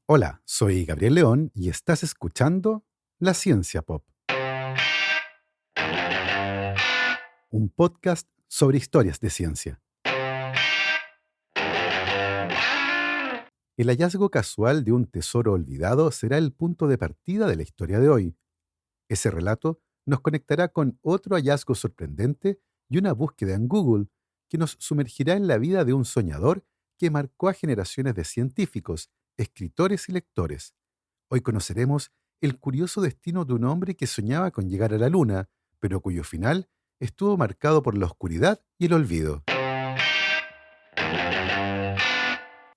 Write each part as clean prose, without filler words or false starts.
Hola, soy Gabriel León y estás escuchando La Ciencia Pop, un podcast sobre historias de ciencia. El hallazgo casual de un tesoro olvidado será el punto de partida de la historia de hoy. Ese relato nos conectará con otro hallazgo sorprendente y una búsqueda en Google que nos sumergirá en la vida de un soñador que marcó a generaciones de científicos, escritores y lectores. Hoy conoceremos el curioso destino de un hombre que soñaba con llegar a la Luna, pero cuyo final estuvo marcado por la oscuridad y el olvido.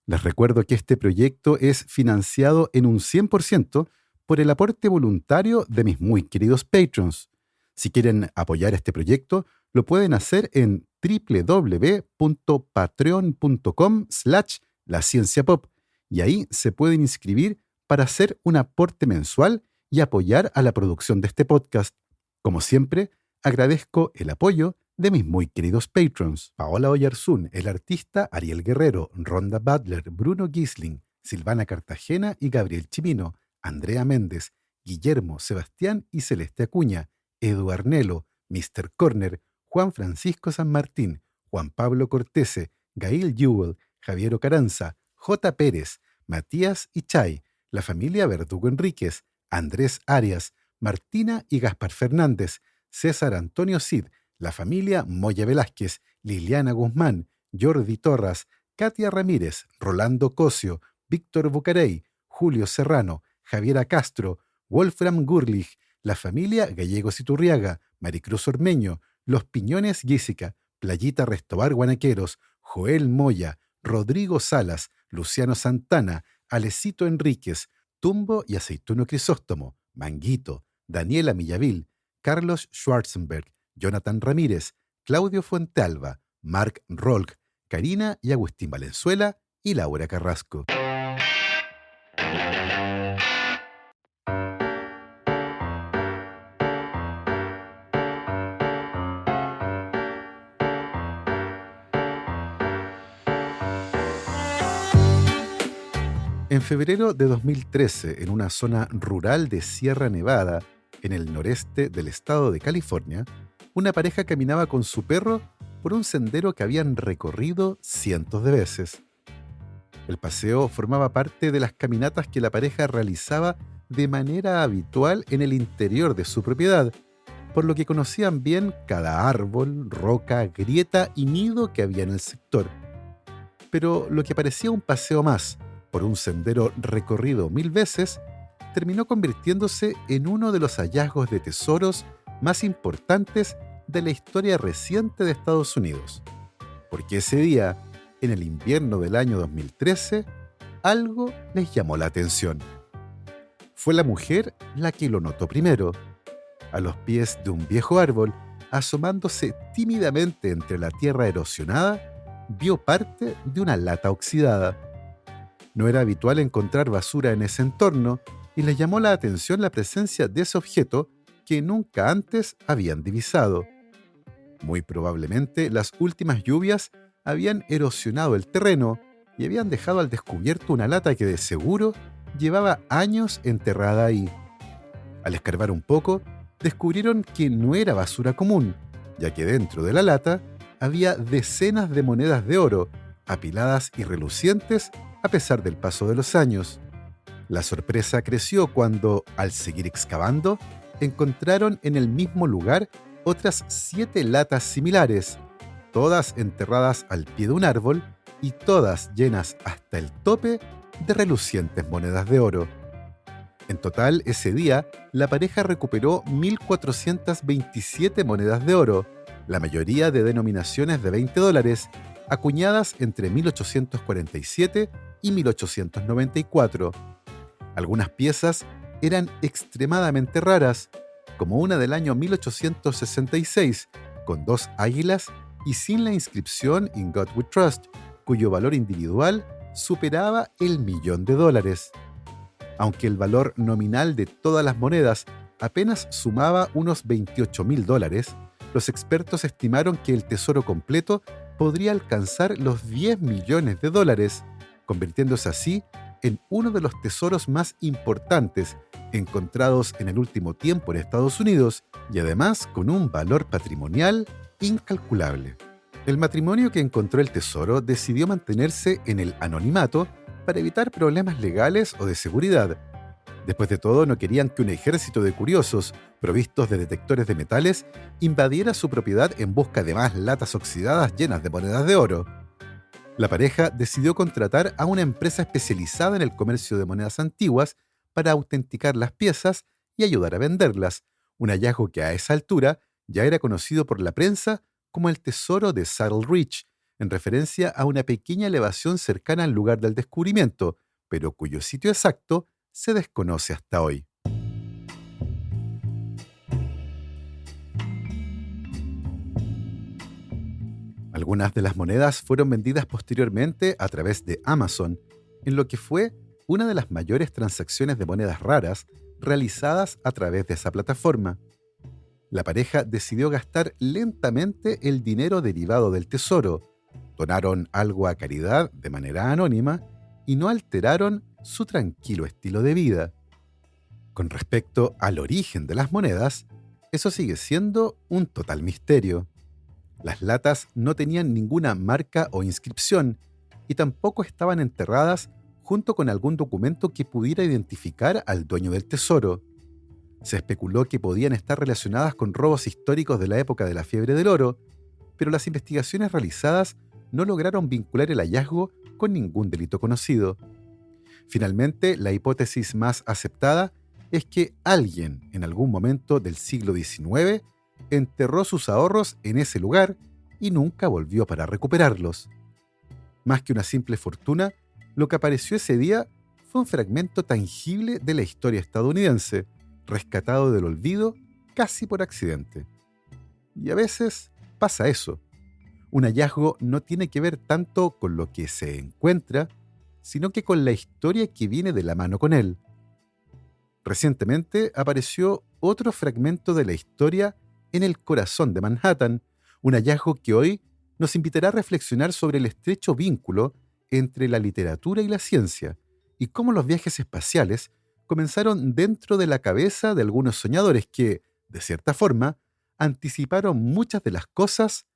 Les recuerdo que este proyecto es financiado en un 100% por el aporte voluntario de mis muy queridos patrons. Si quieren apoyar este proyecto, lo pueden hacer en www.patreon.com/lascienciapop y ahí se pueden inscribir para hacer un aporte mensual y apoyar a la producción de este podcast. Como siempre, agradezco el apoyo de mis muy queridos patrons: Paola Oyarzún, el artista Ariel Guerrero, Ronda Butler, Bruno Gisling, Silvana Cartagena y Gabriel Chimino, Andrea Méndez, Guillermo, Sebastián y Celeste Acuña, Edu Arnelo, Mr. Corner, Juan Francisco San Martín, Juan Pablo Cortese, Gail Jewell, Javier Ocaranza, J. Pérez, Matías y Chay, la familia Verdugo Enríquez, Andrés Arias, Martina y Gaspar Fernández, César Antonio Cid, la familia Moya Velázquez, Liliana Guzmán, Jordi Torras, Katia Ramírez, Rolando Cosio, Víctor Bucarey, Julio Serrano, Javiera Castro, Wolfram Gurlich, la familia Gallegos Iturriaga, Maricruz Ormeño, Los Piñones Guísica, Playita Restobar Guanaqueros, Joel Moya, Rodrigo Salas, Luciano Santana, Alecito Enríquez, Tumbo y Aceituno Crisóstomo, Manguito, Daniela Millavil, Carlos Schwarzenberg, Jonathan Ramírez, Claudio Fuentealba, Mark Rolk, Karina y Agustín Valenzuela y Laura Carrasco. En febrero de 2013, en una zona rural de Sierra Nevada, en el noreste del estado de California, una pareja caminaba con su perro por un sendero que habían recorrido cientos de veces. El paseo formaba parte de las caminatas que la pareja realizaba de manera habitual en el interior de su propiedad, por lo que conocían bien cada árbol, roca, grieta y nido que había en el sector. Pero lo que parecía un paseo más, por un sendero recorrido 1000 veces, terminó convirtiéndose en uno de los hallazgos de tesoros más importantes de la historia reciente de Estados Unidos. Porque ese día, en el invierno del año 2013, algo les llamó la atención. Fue la mujer la que lo notó primero. A los pies de un viejo árbol, asomándose tímidamente entre la tierra erosionada, vio parte de una lata oxidada. No era habitual encontrar basura en ese entorno y les llamó la atención la presencia de ese objeto que nunca antes habían divisado. Muy probablemente las últimas lluvias habían erosionado el terreno y habían dejado al descubierto una lata que de seguro llevaba años enterrada ahí. Al escarbar un poco, descubrieron que no era basura común, ya que dentro de la lata había decenas de monedas de oro, apiladas y relucientes a pesar del paso de los años. La sorpresa creció cuando, al seguir excavando, encontraron en el mismo lugar otras 7 latas similares, todas enterradas al pie de un árbol y todas llenas hasta el tope de relucientes monedas de oro. En total, ese día, la pareja recuperó 1.427 monedas de oro, la mayoría de denominaciones de $20, acuñadas entre 1847 y 1894. Algunas piezas eran extremadamente raras, como una del año 1866, con 2 águilas y sin la inscripción In God We Trust, cuyo valor individual superaba el $1.000.000. Aunque el valor nominal de todas las monedas apenas sumaba unos $28.000, los expertos estimaron que el tesoro completo podría alcanzar los $10 millones, convirtiéndose así en uno de los tesoros más importantes encontrados en el último tiempo en Estados Unidos y además con un valor patrimonial incalculable. El matrimonio que encontró el tesoro decidió mantenerse en el anonimato para evitar problemas legales o de seguridad. Después de todo, no querían que un ejército de curiosos, provistos de detectores de metales, invadiera su propiedad en busca de más latas oxidadas llenas de monedas de oro. La pareja decidió contratar a una empresa especializada en el comercio de monedas antiguas para autenticar las piezas y ayudar a venderlas, un hallazgo que a esa altura ya era conocido por la prensa como el tesoro de Saddle Ridge, en referencia a una pequeña elevación cercana al lugar del descubrimiento, pero cuyo sitio exacto se desconoce hasta hoy. Algunas de las monedas fueron vendidas posteriormente a través de Amazon, en lo que fue una de las mayores transacciones de monedas raras realizadas a través de esa plataforma. La pareja decidió gastar lentamente el dinero derivado del tesoro, donaron algo a caridad de manera anónima y no alteraron su tranquilo estilo de vida. Con respecto al origen de las monedas, eso sigue siendo un total misterio. Las latas no tenían ninguna marca o inscripción y tampoco estaban enterradas junto con algún documento que pudiera identificar al dueño del tesoro. Se especuló que podían estar relacionadas con robos históricos de la época de la fiebre del oro, pero las investigaciones realizadas no lograron vincular el hallazgo con ningún delito conocido. Finalmente, la hipótesis más aceptada es que alguien en algún momento del siglo XIX enterró sus ahorros en ese lugar y nunca volvió para recuperarlos. Más que una simple fortuna, lo que apareció ese día fue un fragmento tangible de la historia estadounidense, rescatado del olvido casi por accidente. Y a veces pasa eso. Un hallazgo no tiene que ver tanto con lo que se encuentra, sino que con la historia que viene de la mano con él. Recientemente apareció otro fragmento de la historia en el corazón de Manhattan, un hallazgo que hoy nos invitará a reflexionar sobre el estrecho vínculo entre la literatura y la ciencia, y cómo los viajes espaciales comenzaron dentro de la cabeza de algunos soñadores que, de cierta forma, anticiparon muchas de las cosas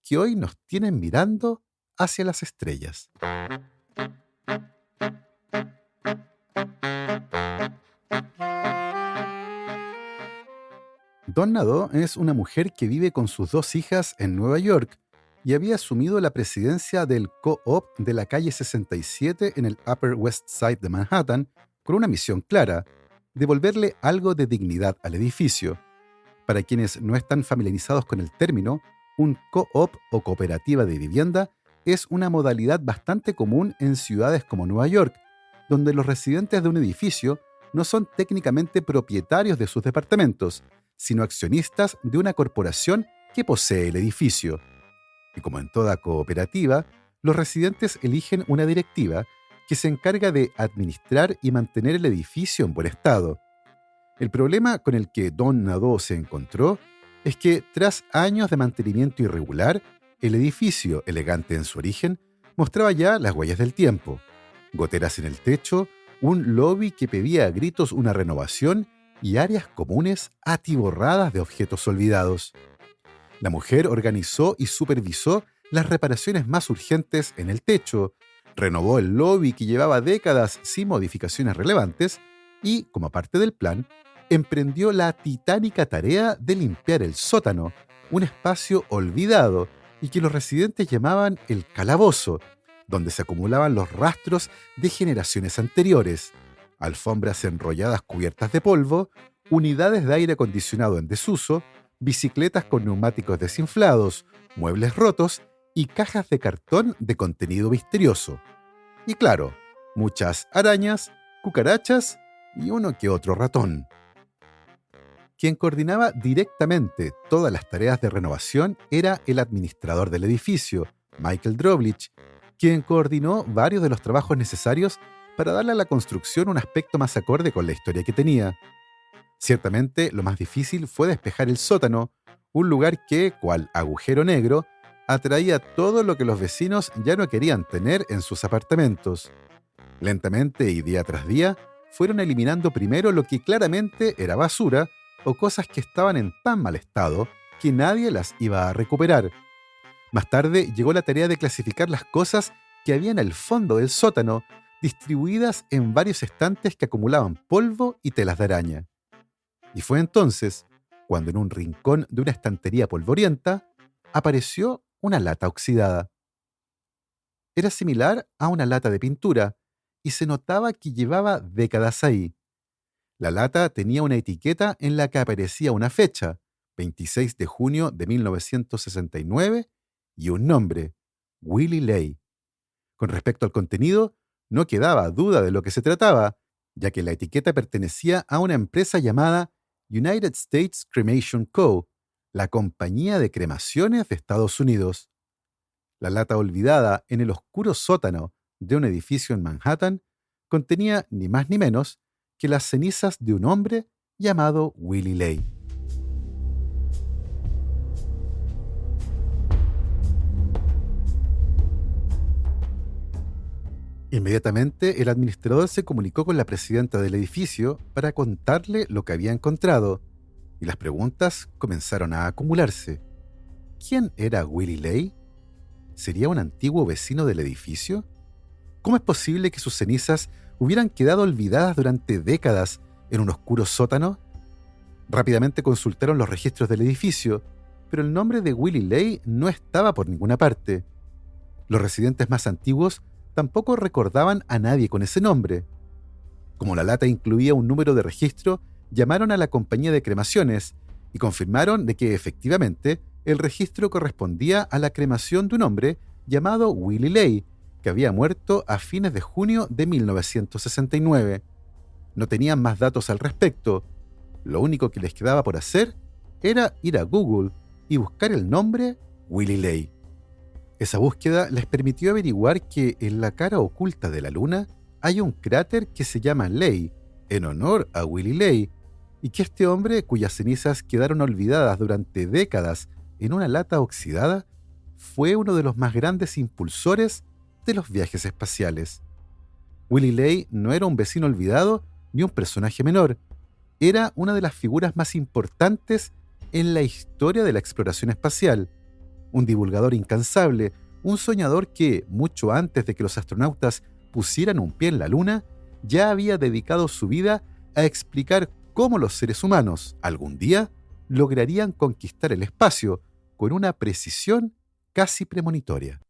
que hoy nos tienen mirando hacia las estrellas. Dawn Nadeau es una mujer que vive con sus dos hijas en Nueva York y había asumido la presidencia del Co-op de la calle 67 en el Upper West Side de Manhattan con una misión clara: devolverle algo de dignidad al edificio. Para quienes no están familiarizados con el término, un co-op o cooperativa de vivienda es una modalidad bastante común en ciudades como Nueva York, donde los residentes de un edificio no son técnicamente propietarios de sus departamentos, sino accionistas de una corporación que posee el edificio. Y como en toda cooperativa, los residentes eligen una directiva que se encarga de administrar y mantener el edificio en buen estado. El problema con el que Dawn Nadeau se encontró es que, tras años de mantenimiento irregular, el edificio, elegante en su origen, mostraba ya las huellas del tiempo: goteras en el techo, un lobby que pedía a gritos una renovación y áreas comunes atiborradas de objetos olvidados. La mujer organizó y supervisó las reparaciones más urgentes en el techo, renovó el lobby que llevaba décadas sin modificaciones relevantes y, como parte del plan, emprendió la titánica tarea de limpiar el sótano, un espacio olvidado y que los residentes llamaban el calabozo, donde se acumulaban los rastros de generaciones anteriores: alfombras enrolladas cubiertas de polvo, unidades de aire acondicionado en desuso, bicicletas con neumáticos desinflados, muebles rotos y cajas de cartón de contenido misterioso. Y claro, muchas arañas, cucarachas y uno que otro ratón. Quien coordinaba directamente todas las tareas de renovación era el administrador del edificio, Michael Drovlich, quien coordinó varios de los trabajos necesarios para darle a la construcción un aspecto más acorde con la historia que tenía. Ciertamente, lo más difícil fue despejar el sótano, un lugar que, cual agujero negro, atraía todo lo que los vecinos ya no querían tener en sus apartamentos. Lentamente y día tras día, fueron eliminando primero lo que claramente era basura o cosas que estaban en tan mal estado que nadie las iba a recuperar. Más tarde llegó la tarea de clasificar las cosas que había en el fondo del sótano, distribuidas en varios estantes que acumulaban polvo y telas de araña. Y fue entonces cuando en un rincón de una estantería polvorienta apareció una lata oxidada. Era similar a una lata de pintura y se notaba que llevaba décadas ahí. La lata tenía una etiqueta en la que aparecía una fecha, 26 de junio de 1969, y un nombre, Willie Ley. Con respecto al contenido, no quedaba duda de lo que se trataba, ya que la etiqueta pertenecía a una empresa llamada United States Cremation Co., la compañía de cremaciones de Estados Unidos. La lata olvidada en el oscuro sótano de un edificio en Manhattan contenía ni más ni menos que las cenizas de un hombre llamado Willie Ley. Inmediatamente, el administrador se comunicó con la presidenta del edificio para contarle lo que había encontrado, y las preguntas comenzaron a acumularse. ¿Quién era Willie Ley? ¿Sería un antiguo vecino del edificio? ¿Cómo es posible que sus cenizas hubieran quedado olvidadas durante décadas en un oscuro sótano? Rápidamente consultaron los registros del edificio, pero el nombre de Willie Ley no estaba por ninguna parte. Los residentes más antiguos tampoco recordaban a nadie con ese nombre. Como la lata incluía un número de registro, llamaron a la compañía de cremaciones y confirmaron de que efectivamente el registro correspondía a la cremación de un hombre llamado Willie Ley, que había muerto a fines de junio de 1969. No tenían más datos al respecto. Lo único que les quedaba por hacer era ir a Google y buscar el nombre Willie Ley. Esa búsqueda les permitió averiguar que en la cara oculta de la Luna hay un cráter que se llama Ley, en honor a Willie Ley, y que este hombre, cuyas cenizas quedaron olvidadas durante décadas en una lata oxidada, fue uno de los más grandes impulsores de los viajes espaciales. Willie Ley no era un vecino olvidado ni un personaje menor, era una de las figuras más importantes en la historia de la exploración espacial, un divulgador incansable, un soñador que, mucho antes de que los astronautas pusieran un pie en la Luna, ya había dedicado su vida a explicar cómo los seres humanos, algún día, lograrían conquistar el espacio con una precisión casi premonitoria.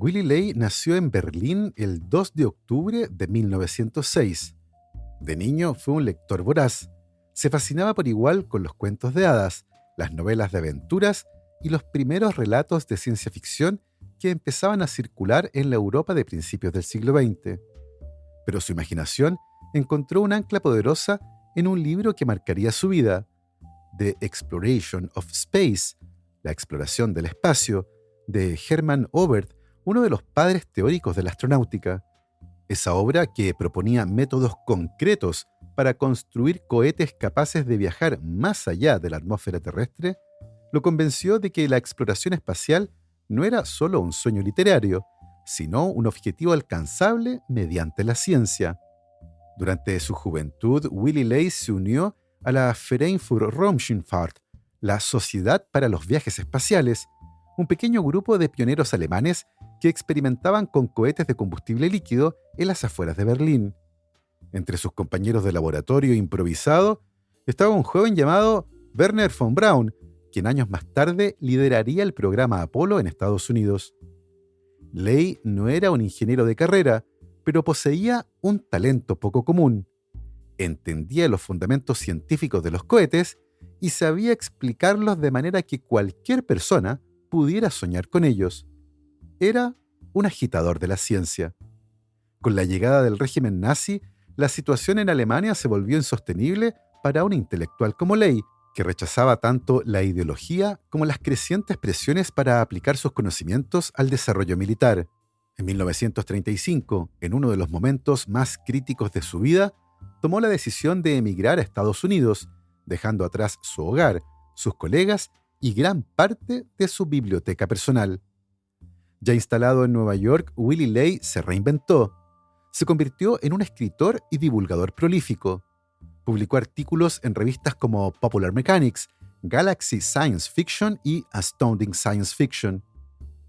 Willie Ley nació en Berlín el 2 de octubre de 1906. De niño fue un lector voraz. Se fascinaba por igual con los cuentos de hadas, las novelas de aventuras y los primeros relatos de ciencia ficción que empezaban a circular en la Europa de principios del siglo XX. Pero su imaginación encontró un ancla poderosa en un libro que marcaría su vida, The Exploration of Space, la exploración del espacio, de Hermann Oberth, uno de los padres teóricos de la astronáutica. Esa obra, que proponía métodos concretos para construir cohetes capaces de viajar más allá de la atmósfera terrestre, lo convenció de que la exploración espacial no era solo un sueño literario, sino un objetivo alcanzable mediante la ciencia. Durante su juventud, Willie Ley se unió a la Verein für Raumschifffahrt, la Sociedad para los Viajes Espaciales, un pequeño grupo de pioneros alemanes que experimentaban con cohetes de combustible líquido en las afueras de Berlín. Entre sus compañeros de laboratorio improvisado estaba un joven llamado Wernher von Braun, quien años más tarde lideraría el programa Apolo en Estados Unidos. Ley no era un ingeniero de carrera, pero poseía un talento poco común. Entendía los fundamentos científicos de los cohetes y sabía explicarlos de manera que cualquier persona pudiera soñar con ellos. Era un agitador de la ciencia. Con la llegada del régimen nazi, la situación en Alemania se volvió insostenible para un intelectual como Ley, que rechazaba tanto la ideología como las crecientes presiones para aplicar sus conocimientos al desarrollo militar. En 1935, en uno de los momentos más críticos de su vida, tomó la decisión de emigrar a Estados Unidos, dejando atrás su hogar, sus colegas y gran parte de su biblioteca personal. Ya instalado en Nueva York, Willy Ley se reinventó. Se convirtió en un escritor y divulgador prolífico. Publicó artículos en revistas como Popular Mechanics, Galaxy Science Fiction y Astounding Science Fiction.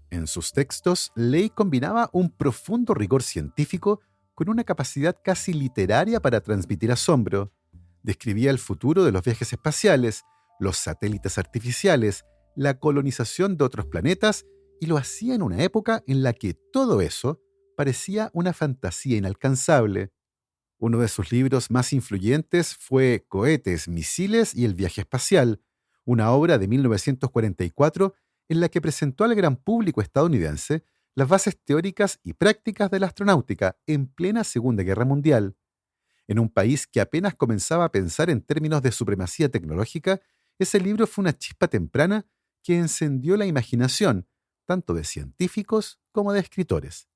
En sus textos, Ley combinaba un profundo rigor científico con una capacidad casi literaria para transmitir asombro. Describía el futuro de los viajes espaciales, los satélites artificiales, la colonización de otros planetas, y lo hacía en una época en la que todo eso parecía una fantasía inalcanzable. Uno de sus libros más influyentes fue Cohetes, misiles y el viaje espacial, una obra de 1944 en la que presentó al gran público estadounidense las bases teóricas y prácticas de la astronáutica en plena Segunda Guerra Mundial. En un país que apenas comenzaba a pensar en términos de supremacía tecnológica, ese libro fue una chispa temprana que encendió la imaginación, tanto de científicos como de escritores.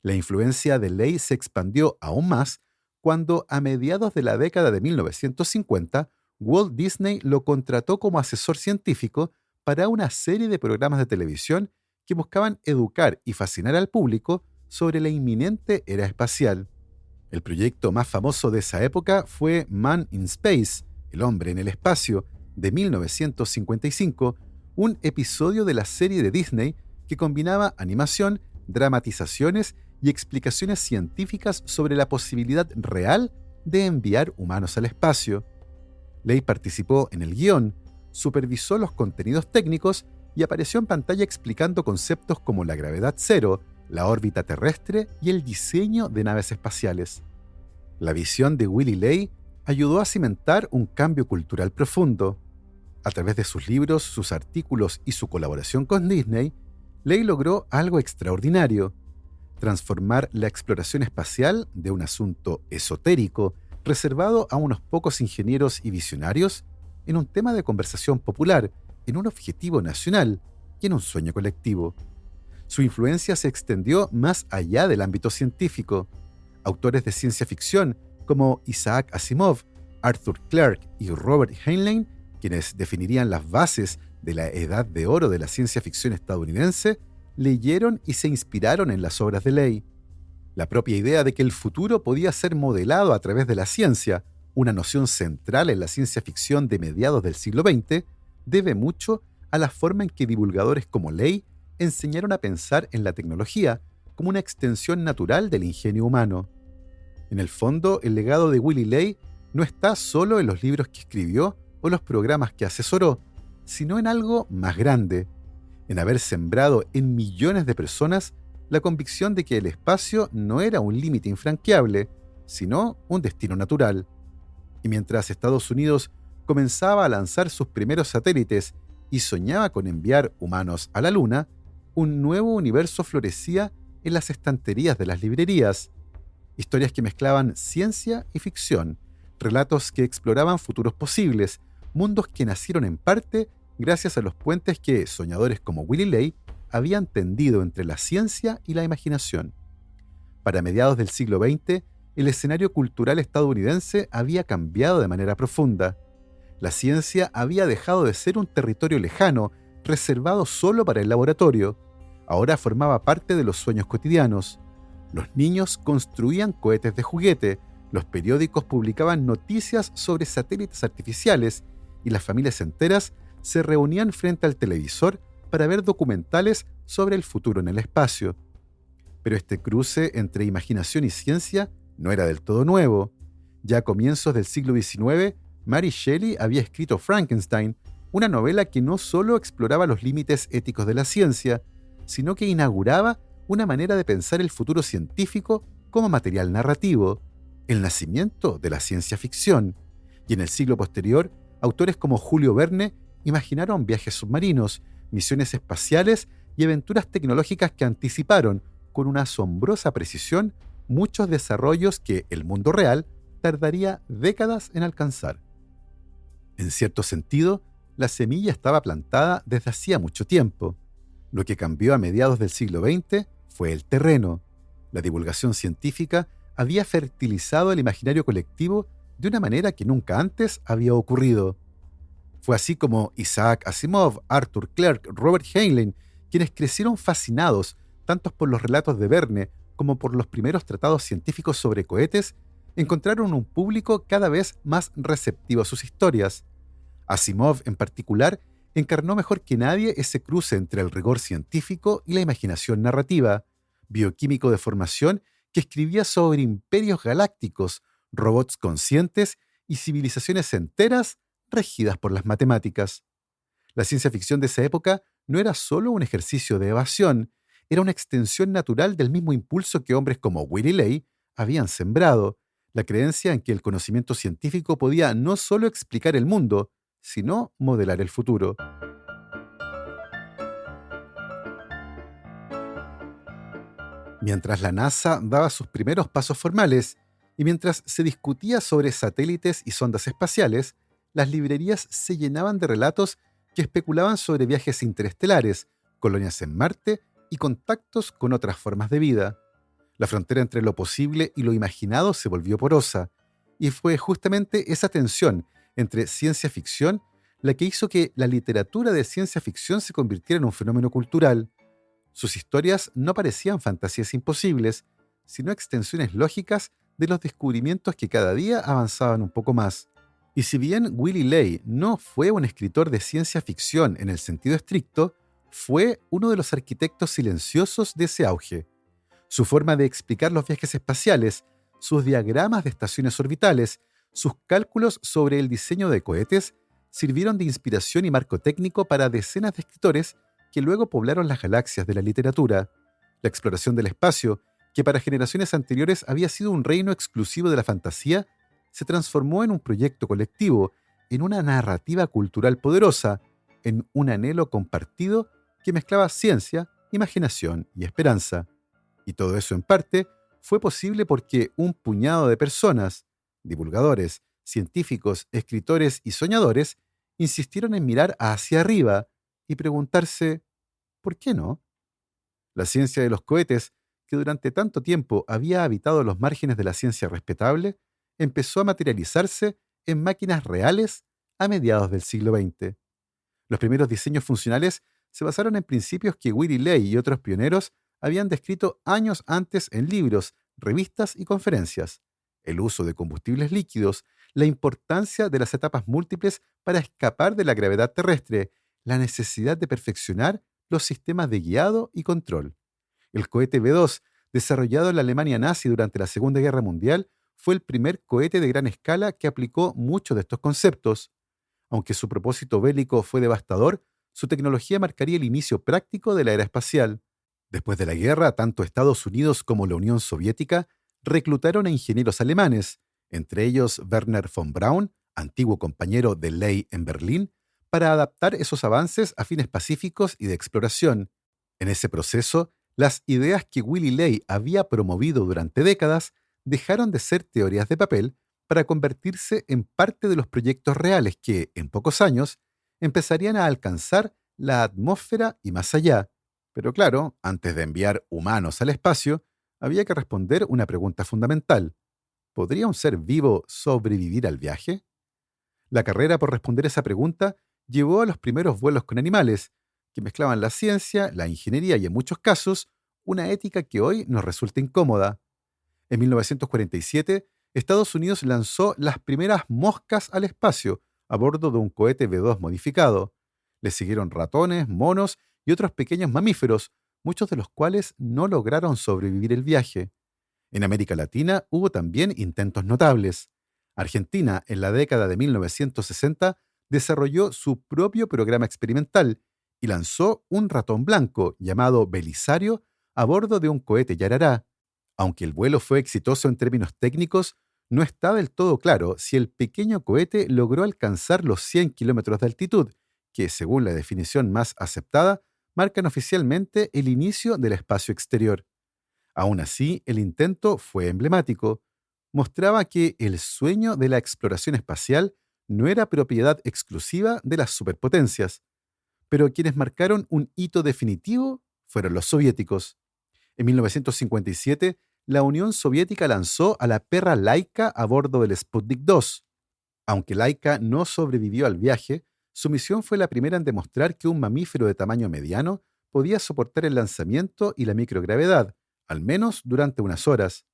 La influencia de Ley se expandió aún más cuando, a mediados de la década de 1950, Walt Disney lo contrató como asesor científico para una serie de programas de televisión que buscaban educar y fascinar al público sobre la inminente era espacial. El proyecto más famoso de esa época fue Man in Space, El hombre en el espacio, de 1955, un episodio de la serie de Disney que combinaba animación, dramatizaciones y explicaciones científicas sobre la posibilidad real de enviar humanos al espacio. Ley participó en el guión, supervisó los contenidos técnicos y apareció en pantalla explicando conceptos como la gravedad cero, la órbita terrestre y el diseño de naves espaciales. La visión de Willy Ley ayudó a cimentar un cambio cultural profundo. A través de sus libros, sus artículos y su colaboración con Disney, Ley logró algo extraordinario: transformar la exploración espacial de un asunto esotérico reservado a unos pocos ingenieros y visionarios en un tema de conversación popular, en un objetivo nacional y en un sueño colectivo. Su influencia se extendió más allá del ámbito científico. Autores de ciencia ficción como Isaac Asimov, Arthur Clarke y Robert Heinlein, quienes definirían las bases de la edad de oro de la ciencia ficción estadounidense, leyeron y se inspiraron en las obras de Ley. La propia idea de que el futuro podía ser modelado a través de la ciencia, una noción central en la ciencia ficción de mediados del siglo XX, debe mucho a la forma en que divulgadores como Ley enseñaron a pensar en la tecnología como una extensión natural del ingenio humano. En el fondo, el legado de Willy Ley no está solo en los libros que escribió o los programas que asesoró, sino en algo más grande, en haber sembrado en millones de personas la convicción de que el espacio no era un límite infranqueable, sino un destino natural. Y mientras Estados Unidos comenzaba a lanzar sus primeros satélites y soñaba con enviar humanos a la Luna, un nuevo universo florecía en las estanterías de las librerías. Historias que mezclaban ciencia y ficción, relatos que exploraban futuros posibles, mundos que nacieron en parte gracias a los puentes que soñadores como Willy Ley habían tendido entre la ciencia y la imaginación. Para mediados del siglo XX, el escenario cultural estadounidense había cambiado de manera profunda. La ciencia había dejado de ser un territorio lejano, reservado solo para el laboratorio. Ahora formaba parte de los sueños cotidianos. Los niños construían cohetes de juguete, los periódicos publicaban noticias sobre satélites artificiales y las familias enteras se reunían frente al televisor para ver documentales sobre el futuro en el espacio. Pero este cruce entre imaginación y ciencia no era del todo nuevo. Ya a comienzos del siglo XIX, Mary Shelley había escrito Frankenstein, una novela que no solo exploraba los límites éticos de la ciencia, sino que inauguraba una manera de pensar el futuro científico como material narrativo, el nacimiento de la ciencia ficción. Y en el siglo posterior, autores como Julio Verne imaginaron viajes submarinos, misiones espaciales y aventuras tecnológicas que anticiparon, con una asombrosa precisión, muchos desarrollos que el mundo real tardaría décadas en alcanzar. En cierto sentido, la semilla estaba plantada desde hacía mucho tiempo. Lo que cambió a mediados del siglo XX fue el terreno. La divulgación científica había fertilizado el imaginario colectivo de una manera que nunca antes había ocurrido. Fue así como Isaac Asimov, Arthur Clarke, Robert Heinlein, quienes crecieron fascinados tanto por los relatos de Verne como por los primeros tratados científicos sobre cohetes, encontraron un público cada vez más receptivo a sus historias. Asimov, en particular, encarnó mejor que nadie ese cruce entre el rigor científico y la imaginación narrativa, bioquímico de formación que escribía sobre imperios galácticos, robots conscientes y civilizaciones enteras regidas por las matemáticas. La ciencia ficción de esa época no era solo un ejercicio de evasión, era una extensión natural del mismo impulso que hombres como Willy Ley habían sembrado, la creencia en que el conocimiento científico podía no solo explicar el mundo, sino modelar el futuro. Mientras la NASA daba sus primeros pasos formales y mientras se discutía sobre satélites y sondas espaciales, las librerías se llenaban de relatos que especulaban sobre viajes interestelares, colonias en Marte y contactos con otras formas de vida. La frontera entre lo posible y lo imaginado se volvió porosa, y fue justamente esa tensión entre ciencia ficción la que hizo que la literatura de ciencia ficción se convirtiera en un fenómeno cultural. Sus historias no parecían fantasías imposibles, sino extensiones lógicas de los descubrimientos que cada día avanzaban un poco más. Y si bien Willy Ley no fue un escritor de ciencia ficción en el sentido estricto, fue uno de los arquitectos silenciosos de ese auge. Su forma de explicar los viajes espaciales, sus diagramas de estaciones orbitales, sus cálculos sobre el diseño de cohetes, sirvieron de inspiración y marco técnico para decenas de escritores que luego poblaron las galaxias de la literatura. La exploración del espacio, que para generaciones anteriores había sido un reino exclusivo de la fantasía, se transformó en un proyecto colectivo, en una narrativa cultural poderosa, en un anhelo compartido que mezclaba ciencia, imaginación y esperanza. Y todo eso en parte fue posible porque un puñado de personas, divulgadores, científicos, escritores y soñadores, insistieron en mirar hacia arriba y preguntarse, ¿por qué no? La ciencia de los cohetes, que durante tanto tiempo había habitado los márgenes de la ciencia respetable, empezó a materializarse en máquinas reales a mediados del siglo XX. Los primeros diseños funcionales se basaron en principios que Willy Ley y otros pioneros habían descrito años antes en libros, revistas y conferencias. El uso de combustibles líquidos, la importancia de las etapas múltiples para escapar de la gravedad terrestre, la necesidad de perfeccionar los sistemas de guiado y control. El cohete B-2, desarrollado en la Alemania nazi durante la Segunda Guerra Mundial, fue el primer cohete de gran escala que aplicó muchos de estos conceptos. Aunque su propósito bélico fue devastador, su tecnología marcaría el inicio práctico de la era espacial. Después de la guerra, tanto Estados Unidos como la Unión Soviética reclutaron a ingenieros alemanes, entre ellos Werner von Braun, antiguo compañero de Ley en Berlín, para adaptar esos avances a fines pacíficos y de exploración. En ese proceso, las ideas que Willy Ley había promovido durante décadas dejaron de ser teorías de papel para convertirse en parte de los proyectos reales que, en pocos años, empezarían a alcanzar la atmósfera y más allá. Pero claro, antes de enviar humanos al espacio, había que responder una pregunta fundamental. ¿Podría un ser vivo sobrevivir al viaje? La carrera por responder esa pregunta llevó a los primeros vuelos con animales, que mezclaban la ciencia, la ingeniería y, en muchos casos, una ética que hoy nos resulta incómoda. En 1947, Estados Unidos lanzó las primeras moscas al espacio a bordo de un cohete B-2 modificado. Le siguieron ratones, monos y otros pequeños mamíferos, muchos de los cuales no lograron sobrevivir el viaje. En América Latina hubo también intentos notables. Argentina, en la década de 1960, desarrolló su propio programa experimental y lanzó un ratón blanco llamado Belisario a bordo de un cohete Yarará. Aunque el vuelo fue exitoso en términos técnicos, no está del todo claro si el pequeño cohete logró alcanzar los 100 kilómetros de altitud, que, según la definición más aceptada, marcan oficialmente el inicio del espacio exterior. Aún así, el intento fue emblemático. Mostraba que el sueño de la exploración espacial no era propiedad exclusiva de las superpotencias, pero quienes marcaron un hito definitivo fueron los soviéticos. En 1957, la Unión Soviética lanzó a la perra Laika a bordo del Sputnik 2. Aunque Laika no sobrevivió al viaje, Su misión fue la primera en demostrar que un mamífero de tamaño mediano podía soportar el lanzamiento y la microgravedad, al menos durante unas horas.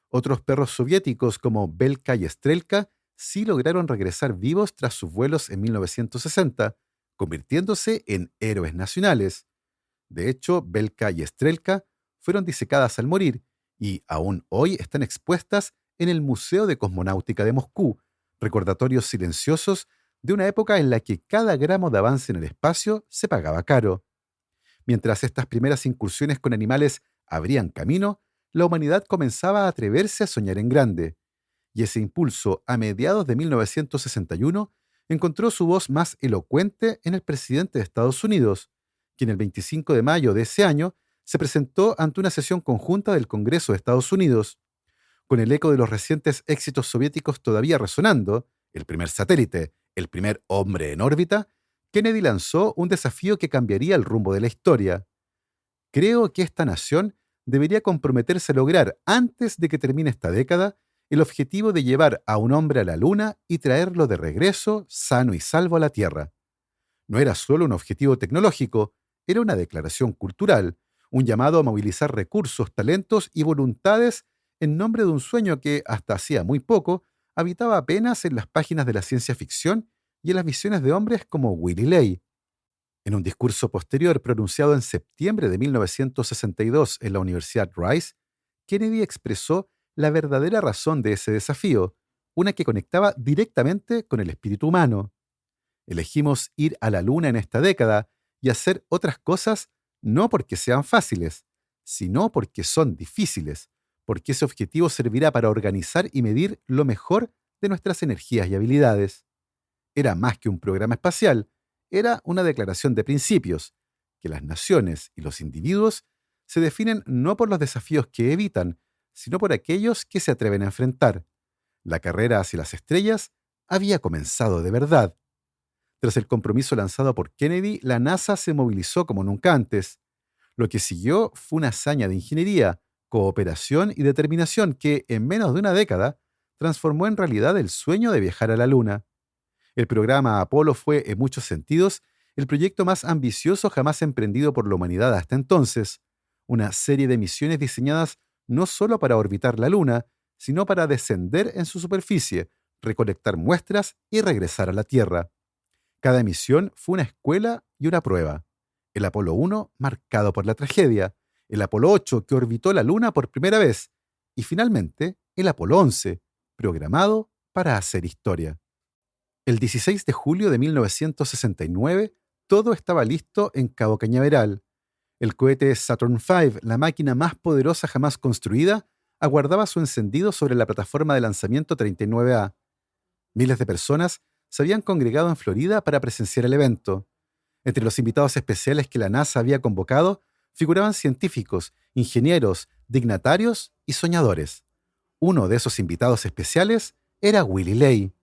Otros perros soviéticos como Belka y Strelka sí lograron regresar vivos tras sus vuelos en 1960, convirtiéndose en héroes nacionales. De hecho, Belka y Strelka fueron disecadas al morir y aún hoy están expuestas en el Museo de Cosmonáutica de Moscú, recordatorios silenciosos de una época en la que cada gramo de avance en el espacio se pagaba caro. Mientras estas primeras incursiones con animales abrían camino, la humanidad comenzaba a atreverse a soñar en grande, y ese impulso, a mediados de 1961, encontró su voz más elocuente en el presidente de Estados Unidos, quien el 25 de mayo de ese año se presentó ante una sesión conjunta del Congreso de Estados Unidos. Con el eco de los recientes éxitos soviéticos todavía resonando, el primer satélite, el primer hombre en órbita, Kennedy lanzó un desafío que cambiaría el rumbo de la historia. Creo que esta nación debería comprometerse a lograr, antes de que termine esta década, el objetivo de llevar a un hombre a la Luna y traerlo de regreso, sano y salvo a la Tierra. No era solo un objetivo tecnológico, era una declaración cultural, un llamado a movilizar recursos, talentos y voluntades en nombre de un sueño que, hasta hacía muy poco, habitaba apenas en las páginas de la ciencia ficción y en las visiones de hombres como Willy Ley. En un discurso posterior pronunciado en septiembre de 1962 en la Universidad Rice, Kennedy expresó la verdadera razón de ese desafío, una que conectaba directamente con el espíritu humano. Elegimos ir a la Luna en esta década y hacer otras cosas no porque sean fáciles, sino porque son difíciles, porque ese objetivo servirá para organizar y medir lo mejor de nuestras energías y habilidades. Era más que un programa espacial, era una declaración de principios, que las naciones y los individuos se definen no por los desafíos que evitan, sino por aquellos que se atreven a enfrentar. La carrera hacia las estrellas había comenzado de verdad. Tras el compromiso lanzado por Kennedy, la NASA se movilizó como nunca antes. Lo que siguió fue una hazaña de ingeniería, cooperación y determinación que, en menos de una década, transformó en realidad el sueño de viajar a la Luna. El programa Apolo fue, en muchos sentidos, el proyecto más ambicioso jamás emprendido por la humanidad hasta entonces, una serie de misiones diseñadas no solo para orbitar la Luna, sino para descender en su superficie, recolectar muestras y regresar a la Tierra. Cada misión fue una escuela y una prueba. El Apolo 1, marcado por la tragedia, el Apolo 8, que orbitó la Luna por primera vez, y finalmente el Apolo 11, programado para hacer historia. El 16 de julio de 1969, todo estaba listo en Cabo Cañaveral. El cohete Saturn V, la máquina más poderosa jamás construida, aguardaba su encendido sobre la plataforma de lanzamiento 39A. Miles de personas se habían congregado en Florida para presenciar el evento. Entre los invitados especiales que la NASA había convocado, figuraban científicos, ingenieros, dignatarios y soñadores. Uno de esos invitados especiales era Willy Ley.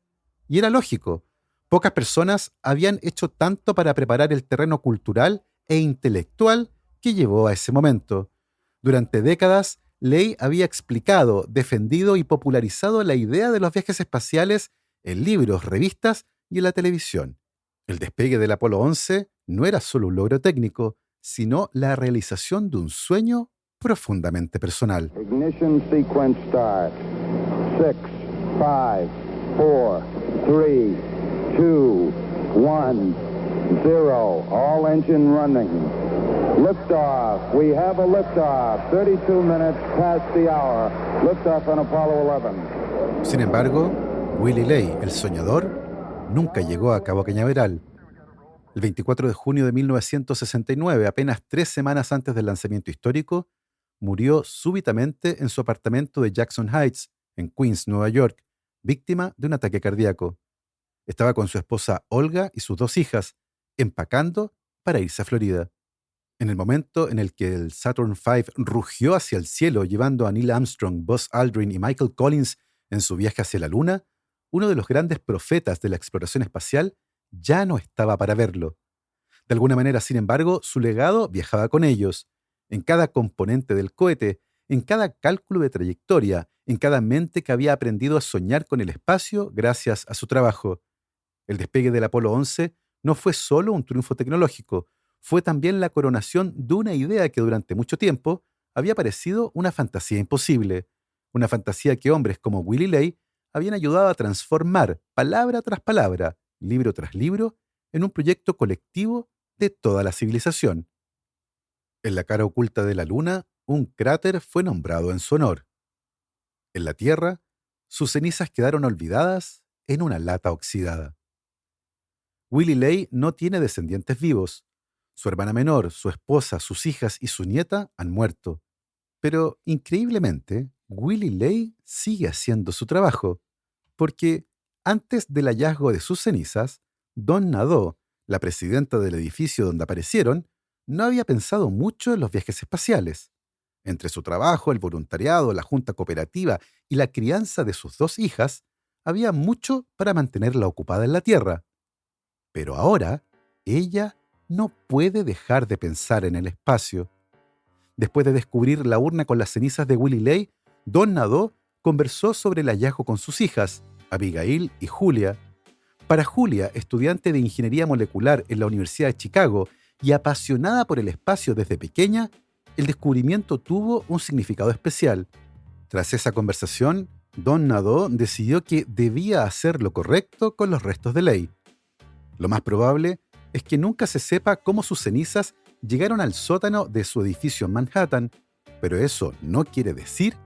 Y era lógico. Pocas personas habían hecho tanto para preparar el terreno cultural e intelectual que llevó a ese momento. Durante décadas, Ley había explicado, defendido y popularizado la idea de los viajes espaciales en libros, revistas y en la televisión. El despegue del Apolo 11 no era solo un logro técnico, sino la realización de un sueño profundamente personal. Ignition sequence start. 6, 5, 4, 3, 2, 1, 0. All engine running. Liftoff. We have a liftoff. 32 minutes past the hour. Liftoff on Apollo 11. Sin embargo, Willy Ley, el soñador, nunca llegó a Cabo Cañaveral. El 24 de junio de 1969, apenas 3 semanas antes del lanzamiento histórico, murió súbitamente en su apartamento de Jackson Heights, en Queens, Nueva York, víctima de un ataque cardíaco. Estaba con su esposa Olga y sus 2 hijas, empacando para irse a Florida. En el momento en el que el Saturn V rugió hacia el cielo llevando a Neil Armstrong, Buzz Aldrin y Michael Collins en su viaje hacia la Luna, uno de los grandes profetas de la exploración espacial ya no estaba para verlo. De alguna manera, sin embargo, su legado viajaba con ellos, en cada componente del cohete, en cada cálculo de trayectoria, en cada mente que había aprendido a soñar con el espacio gracias a su trabajo. El despegue del Apolo 11 no fue solo un triunfo tecnológico, fue también la coronación de una idea que durante mucho tiempo había parecido una fantasía imposible, una fantasía que hombres como Willy Ley habían ayudado a transformar palabra tras palabra, libro tras libro, en un proyecto colectivo de toda la civilización. En la cara oculta de la Luna, un cráter fue nombrado en su honor. En la Tierra, sus cenizas quedaron olvidadas en una lata oxidada. Willy Ley no tiene descendientes vivos. Su hermana menor, su esposa, sus hijas y su nieta han muerto. Pero, increíblemente, Willy Ley sigue haciendo su trabajo, porque antes del hallazgo de sus cenizas, Don Nadeau, la presidenta del edificio donde aparecieron, no había pensado mucho en los viajes espaciales. Entre su trabajo, el voluntariado, la junta cooperativa y la crianza de sus dos hijas, había mucho para mantenerla ocupada en la Tierra. Pero ahora, ella no puede dejar de pensar en el espacio. Después de descubrir la urna con las cenizas de Willy Ley, Don Nadeau conversó sobre el hallazgo con sus hijas, Abigail y Julia. Para Julia, estudiante de ingeniería molecular en la Universidad de Chicago y apasionada por el espacio desde pequeña, el descubrimiento tuvo un significado especial. Tras esa conversación, Don Nadeau decidió que debía hacer lo correcto con los restos de Ley. Lo más probable es que nunca se sepa cómo sus cenizas llegaron al sótano de su edificio en Manhattan, pero eso no quiere decir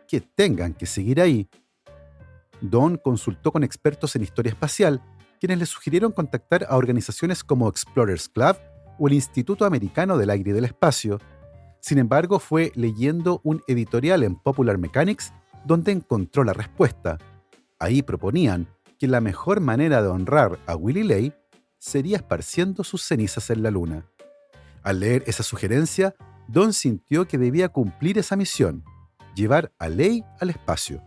que tengan que seguir ahí. Don consultó con expertos en historia espacial, quienes le sugirieron contactar a organizaciones como Explorers Club o el Instituto Americano del Aire y del Espacio. Sin embargo, fue leyendo un editorial en Popular Mechanics donde encontró la respuesta. Ahí proponían que la mejor manera de honrar a Willy Ley sería esparciendo sus cenizas en la Luna. Al leer esa sugerencia, Don sintió que debía cumplir esa misión, llevar a Ley al espacio.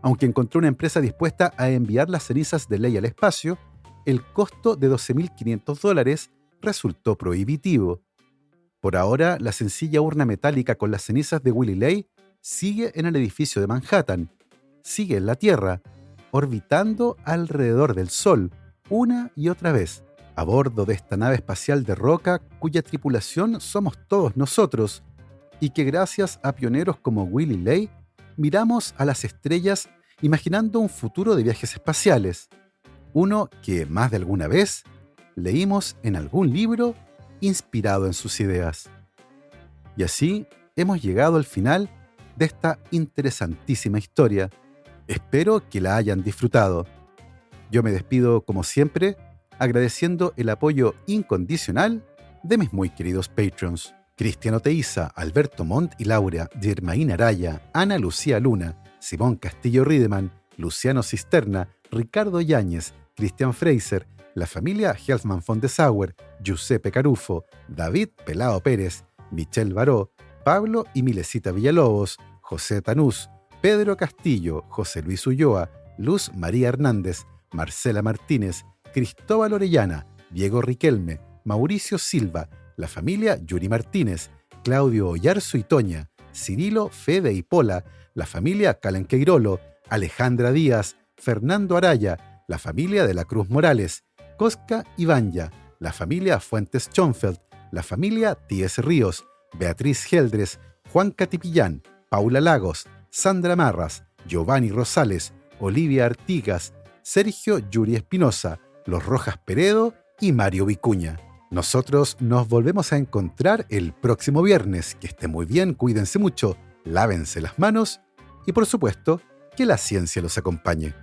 Aunque encontró una empresa dispuesta a enviar las cenizas de Ley al espacio, el costo de $12.500 resultó prohibitivo. Por ahora, la sencilla urna metálica con las cenizas de Willy Ley sigue en el edificio de Manhattan, sigue en la Tierra, orbitando alrededor del Sol, una y otra vez, a bordo de esta nave espacial de roca cuya tripulación somos todos nosotros, y que gracias a pioneros como Willy Ley, miramos a las estrellas imaginando un futuro de viajes espaciales, uno que más de alguna vez leímos en algún libro inspirado en sus ideas. Y así hemos llegado al final de esta interesantísima historia. Espero que la hayan disfrutado. Yo me despido, como siempre, agradeciendo el apoyo incondicional de mis muy queridos Patreons: Cristiano Teiza, Alberto Montt y Laura, Germaín Araya, Ana Lucía Luna, Simón Castillo Riedemann, Luciano Cisterna, Ricardo Yáñez, Cristian Fraser, la familia Helfman von de Sauer, Giuseppe Carufo, David Pelao Pérez, Michelle Baró, Pablo y Milesita Villalobos, José Tanús, Pedro Castillo, José Luis Ulloa, Luz María Hernández, Marcela Martínez, Cristóbal Orellana, Diego Riquelme, Mauricio Silva, la familia Yuri Martínez, Claudio Oyarzo y Toña, Cirilo, Fede y Pola, la familia Calanqueirolo, Alejandra Díaz, Fernando Araya, la familia de la Cruz Morales, Cosca y Banya, la familia Fuentes Schonfeld, la familia Tíez Ríos, Beatriz Geldres, Juan Catipillán, Paula Lagos, Sandra Marras, Giovanni Rosales, Olivia Artigas, Sergio Yuri Espinosa, Los Rojas Peredo y Mario Vicuña. Nosotros nos volvemos a encontrar el próximo viernes. Que estén muy bien, cuídense mucho, lávense las manos y por supuesto, que la ciencia los acompañe.